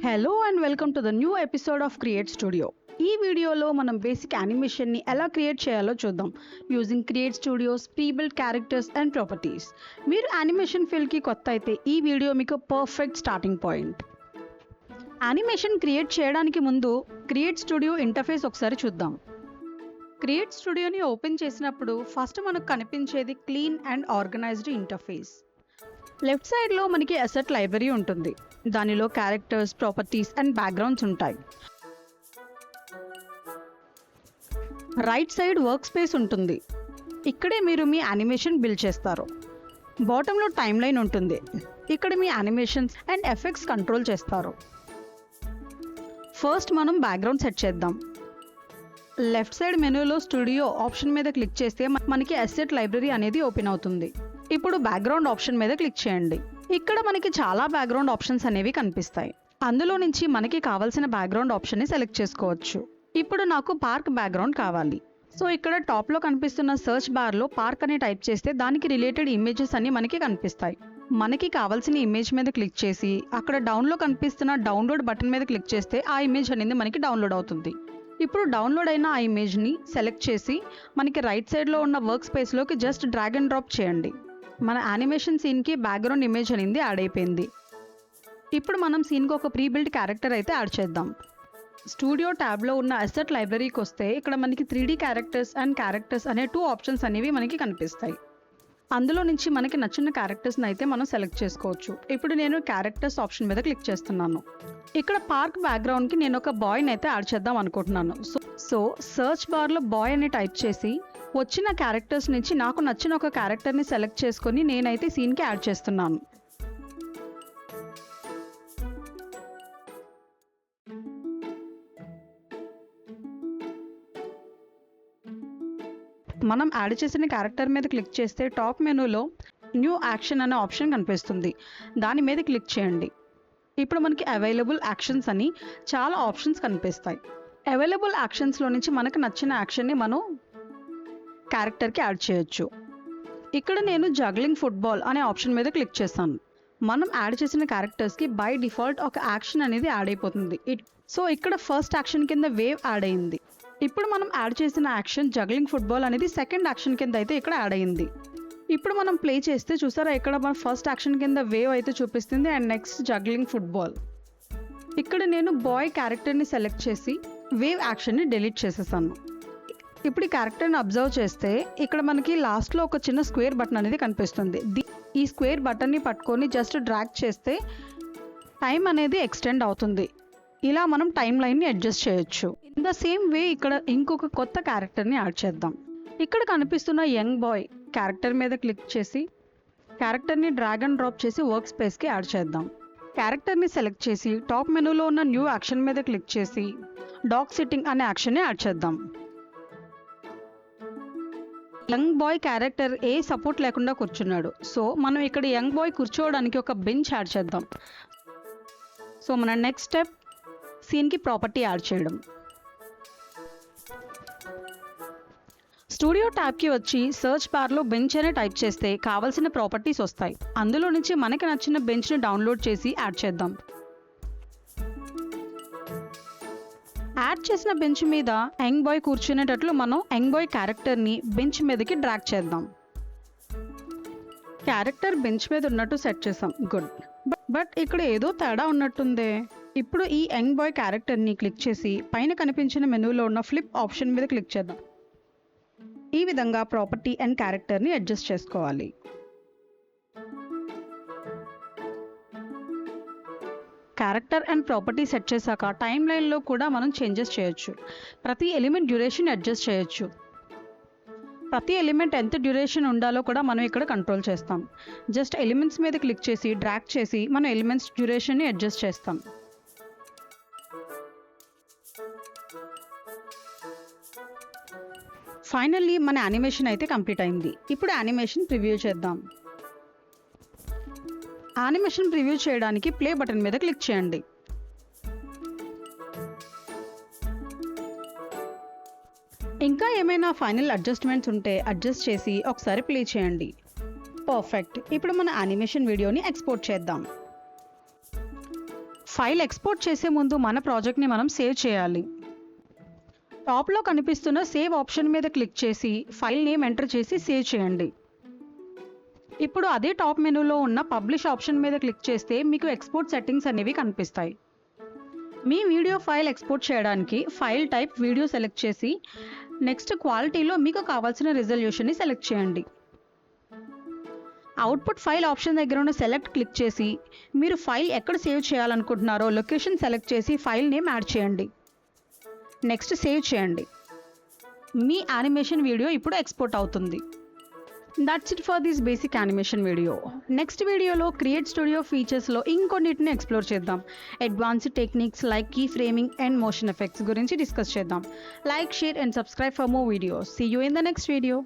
Hello and welcome to the new episode of create studio. ఈ వీడియోలో మనం basic యానిమేషన్ని ఎలా క్రియేట్ చేయాలో చూద్దాం using create studios pre build characters and properties. మీరు యానిమేషన్ ఫీల్డ్కి కొత్త అయితే ఈ వీడియో మీకు perfect starting point. Animation create చేయడానికి ముందు క్రియేట్ స్టూడియో ఇంటర్ఫేస్ ఒకసారి చూద్దాం. క్రియేట్ స్టూడియోని ఓపెన్ చేసినప్పుడు ఫస్ట్ మనకు కనిపించేది clean and organised interface. Left సైడ్లో మనకి అసెట్ లైబ్రరీ ఉంటుంది. దానిలో క్యారెక్టర్స్, ప్రాపర్టీస్ అండ్ బ్యాక్గ్రౌండ్స్ ఉంటాయి. రైట్ సైడ్ వర్క్ స్పేస్ ఉంటుంది. ఇక్కడే మీరు మీ యానిమేషన్ బిల్డ్ చేస్తారు. బాటంలో టైమ్ లైన్ ఉంటుంది. ఇక్కడ మీ యానిమేషన్స్ అండ్ ఎఫెక్ట్స్ కంట్రోల్ చేస్తారు. ఫస్ట్ మనం బ్యాక్గ్రౌండ్ సెట్ చేద్దాం. లెఫ్ట్ సైడ్ మెనూలో స్టూడియో ఆప్షన్ మీద క్లిక్ చేస్తే మనకి అసెట్ లైబ్రరీ అనేది ఓపెన్ అవుతుంది. ఇప్పుడు బ్యాక్గ్రౌండ్ ఆప్షన్ మీద క్లిక్ చేయండి. ఇక్కడ మనకి చాలా బ్యాక్గ్రౌండ్ ఆప్షన్స్ అనేవి కనిపిస్తాయి. అందులో నుంచి మనకి కావాల్సిన బ్యాక్గ్రౌండ్ ఆప్షన్ని సెలెక్ట్ చేసుకోవచ్చు. ఇప్పుడు నాకు పార్క్ బ్యాక్గ్రౌండ్ కావాలి. సో ఇక్కడ టాప్లో కనిపిస్తున్న సర్చ్ బార్లో పార్క్ అని టైప్ చేస్తే దానికి రిలేటెడ్ ఇమేజెస్ అన్ని మనకి కనిపిస్తాయి. మనకి కావాల్సిన ఇమేజ్ మీద క్లిక్ చేసి అక్కడ డౌన్లో కనిపిస్తున్న డౌన్లోడ్ బటన్ మీద క్లిక్ చేస్తే ఆ ఇమేజ్ అనేది మనకి డౌన్లోడ్ అవుతుంది. ఇప్పుడు డౌన్లోడ్ అయిన ఆ ఇమేజ్ని సెలెక్ట్ చేసి మనకి రైట్ సైడ్లో ఉన్న వర్క్ స్పేస్లోకి జస్ట్ డ్రాగ్ అండ్ డ్రాప్ చేయండి. మన యానిమేషన్ సీన్కి బ్యాక్గ్రౌండ్ ఇమేజ్ అనేది యాడ్ అయిపోయింది. ఇప్పుడు మనం సీన్కి ఒక ప్రీ బిల్డ్ క్యారెక్టర్ అయితే యాడ్ చేద్దాం. స్టూడియో ట్యాబ్లో ఉన్న అసెట్ లైబ్రరీకి వస్తే ఇక్కడ మనకి 3D క్యారెక్టర్స్ అండ్ క్యారెక్టర్స్ అనే 2 ఆప్షన్స్ అనేవి మనకి కనిపిస్తాయి. అందులో నుంచి మనకి నచ్చిన క్యారెక్టర్స్ని అయితే మనం సెలెక్ట్ చేసుకోవచ్చు. ఇప్పుడు నేను క్యారెక్టర్స్ ఆప్షన్ మీద క్లిక్ చేస్తున్నాను. ఇక్కడ పార్క్ బ్యాక్గ్రౌండ్కి నేను ఒక బాయ్ని అయితే యాడ్ చేద్దాం అనుకుంటున్నాను. సో సర్చ్ బార్లో బాయ్ అని టైప్ చేసి వచ్చిన క్యారెక్టర్స్ నుంచి నాకు నచ్చిన ఒక క్యారెక్టర్ని సెలెక్ట్ చేసుకొని నేనైతే సీన్కి యాడ్ చేస్తున్నాను. మనం యాడ్ చేసిన క్యారెక్టర్ మీద క్లిక్ చేస్తే టాప్ మెనూలో న్యూ యాక్షన్ అనే ఆప్షన్ కనిపిస్తుంది. దాని మీద క్లిక్ చేయండి. ఇప్పుడు మనకి అవైలబుల్ యాక్షన్స్ అని చాలా ఆప్షన్స్ కనిపిస్తాయి. అవైలబుల్ యాక్షన్స్లో నుంచి మనకు నచ్చిన యాక్షన్ని మనం క్యారెక్టర్కి యాడ్ చేయొచ్చు. ఇక్కడ నేను జగ్లింగ్ ఫుట్బాల్ అనే ఆప్షన్ మీద క్లిక్ చేస్తాను. మనం యాడ్ చేసిన క్యారెక్టర్స్కి బై డిఫాల్ట్ ఒక యాక్షన్ అనేది యాడ్ అయిపోతుంది. సో ఇక్కడ ఫస్ట్ యాక్షన్ కింద వేవ్ యాడ్ అయింది. ఇప్పుడు మనం యాడ్ చేసిన యాక్షన్ జగ్లింగ్ ఫుట్బాల్ అనేది సెకండ్ యాక్షన్ కింద అయితే ఇక్కడ యాడ్ అయింది. ఇప్పుడు మనం ప్లే చేస్తే చూసారా, ఇక్కడ మన ఫస్ట్ యాక్షన్ కింద వేవ్ అయితే చూపిస్తుంది అండ్ నెక్స్ట్ జగ్లింగ్ ఫుట్బాల్. ఇక్కడ నేను బాయ్ క్యారెక్టర్ని సెలెక్ట్ చేసి వేవ్ యాక్షన్ని డిలీట్ చేసేసాను. ఇప్పుడు ఈ క్యారెక్టర్ని అబ్జర్వ్ చేస్తే ఇక్కడ మనకి లాస్ట్లో ఒక చిన్న స్క్వేర్ బటన్ అనేది కనిపిస్తుంది. ఈ స్క్వేర్ బటన్ని పట్టుకొని జస్ట్ డ్రాగ్ చేస్తే టైం అనేది ఎక్స్టెండ్ అవుతుంది. ఇలా మనం టైం లైన్ని అడ్జస్ట్ చేయొచ్చు. ఇన్ ద సేమ్ వే ఇక్కడ ఇంకొక కొత్త క్యారెక్టర్ని యాడ్ చేద్దాం. ఇక్కడ కనిపిస్తున్న యంగ్ బాయ్ క్యారెక్టర్ మీద క్లిక్ చేసి క్యారెక్టర్ని డ్రాగ్ అండ్ డ్రాప్ చేసి వర్క్ స్పేస్కి యాడ్ చేద్దాం. క్యారెక్టర్ని సెలెక్ట్ చేసి టాప్ మెనూలో ఉన్న న్యూ యాక్షన్ మీద క్లిక్ చేసి డాగ్ సిట్టింగ్ అనే యాక్షన్ని యాడ్ చేద్దాం. యంగ్ బాయ్ క్యారెక్టర్ ఏ సపోర్ట్ లేకుండా కూర్చున్నాడు. సో మనం ఇక్కడ యంగ్ బాయ్ కూర్చోవడానికి ఒక బెంచ్ యాడ్ చేద్దాం. సో మన నెక్స్ట్ స్టెప్ సీన్కి ప్రాపర్టీ యాడ్ చేయడం. స్టూడియో ట్యాబ్కి వచ్చి సర్చ్ బార్లో బెంచ్ అని టైప్ చేస్తే కావాల్సిన ప్రాపర్టీస్ వస్తాయి. అందులో నుంచి మనకి నచ్చిన బెంచ్ని డౌన్లోడ్ చేసి యాడ్ చేద్దాం. యాడ్ చేసిన బెంచ్ మీద యంగ్ బాయ్ కూర్చునేటట్లు మనం యంగ్ బాయ్ క్యారెక్టర్ని బెంచ్ మీదకి డ్రాగ్ చేద్దాం. క్యారెక్టర్ బెంచ్ మీద ఉన్నట్టు సెట్ చేసాం. గుడ్. బట్ ఇక్కడ ఏదో తేడా ఉన్నట్టుందే. ఇప్పుడు ఈ యంగ్ బాయ్ క్యారెక్టర్ని క్లిక్ చేసి పైన కనిపించిన మెనూలో ఉన్న ఫ్లిప్ ఆప్షన్ మీద క్లిక్ చేద్దాం. ఈ విధంగా ప్రాపర్టీ అండ్ క్యారెక్టర్ని అడ్జస్ట్ చేసుకోవాలి. క్యారెక్టర్ అండ్ ప్రాపర్టీ సెట్ చేశాక టైం లైన్లో కూడా మనం చేంజెస్ చేయొచ్చు. ప్రతి ఎలిమెంట్ డ్యూరేషన్ అడ్జస్ట్ చేయొచ్చు. ప్రతి ఎలిమెంట్ ఎంత డ్యూరేషన్ ఉండాలో కూడా మనం ఇక్కడ కంట్రోల్ చేస్తాం. జస్ట్ ఎలిమెంట్స్ మీద క్లిక్ చేసి డ్రాగ్ చేసి మనం ఎలిమెంట్స్ డ్యూరేషన్ని అడ్జస్ట్ చేస్తాం. ఫైనల్లీ మన యానిమేషన్ అయితే కంప్లీట్ అయింది. ఇప్పుడు యానిమేషన్ ప్రివ్యూ చేద్దాం. యానిమేషన్ ప్రివ్యూ చేయడానికి ప్లే బటన్ మీద క్లిక్ చేయండి. ఇంకా ఏమైనా ఫైనల్ అడ్జస్ట్మెంట్స్ ఉంటే అడ్జస్ట్ చేసి ఒకసారి ప్లే చేయండి. పర్ఫెక్ట్. ఇప్పుడు మన యానిమేషన్ వీడియోని ఎక్స్పోర్ట్ చేద్దాం. ఫైల్ ఎక్స్పోర్ట్ చేసే ముందు మన ప్రాజెక్ట్ని మనం సేవ్ చేయాలి. టాప్లో కనిపిస్తున్న సేవ్ ఆప్షన్ మీద క్లిక్ చేసి ఫైల్ నేమ్ ఎంటర్ చేసి సేవ్ చేయండి. ఇప్పుడు అదే టాప్ మెనూలో ఉన్న పబ్లిష్ ఆప్షన్ మీద క్లిక్ చేస్తే మీకు ఎక్స్పోర్ట్ సెట్టింగ్స్ అనేవి కనిపిస్తాయి. మీ వీడియో ఫైల్ ఎక్స్పోర్ట్ చేయడానికి ఫైల్ టైప్ వీడియో సెలెక్ట్ చేసి నెక్స్ట్ క్వాలిటీలో మీకు కావాల్సిన రిజల్యూషన్ని సెలెక్ట్ చేయండి. అవుట్పుట్ ఫైల్ ఆప్షన్ దగ్గర ఉన్న సెలెక్ట్ క్లిక్ చేసి మీరు ఫైల్ ఎక్కడ సేవ్ చేయాలనుకుంటున్నారో లొకేషన్ సెలెక్ట్ చేసి ఫైల్ నేమ్ యాడ్ చేయండి. నెక్స్ట్ సేవ్ చేయండి. మీ యానిమేషన్ వీడియో ఇప్పుడు ఎక్స్పోర్ట్ అవుతుంది. That's it for this basic animation video. Next వీడియోలో క్రియేట్ స్టూడియో ఫీచర్స్లో ఇంకొన్నిటిని ఎక్స్ప్లోర్ చేద్దాం. Advanced techniques like key framing and motion effects గురించి డిస్కస్ చేద్దాం. Like, share and subscribe for more videos. See you in the next video.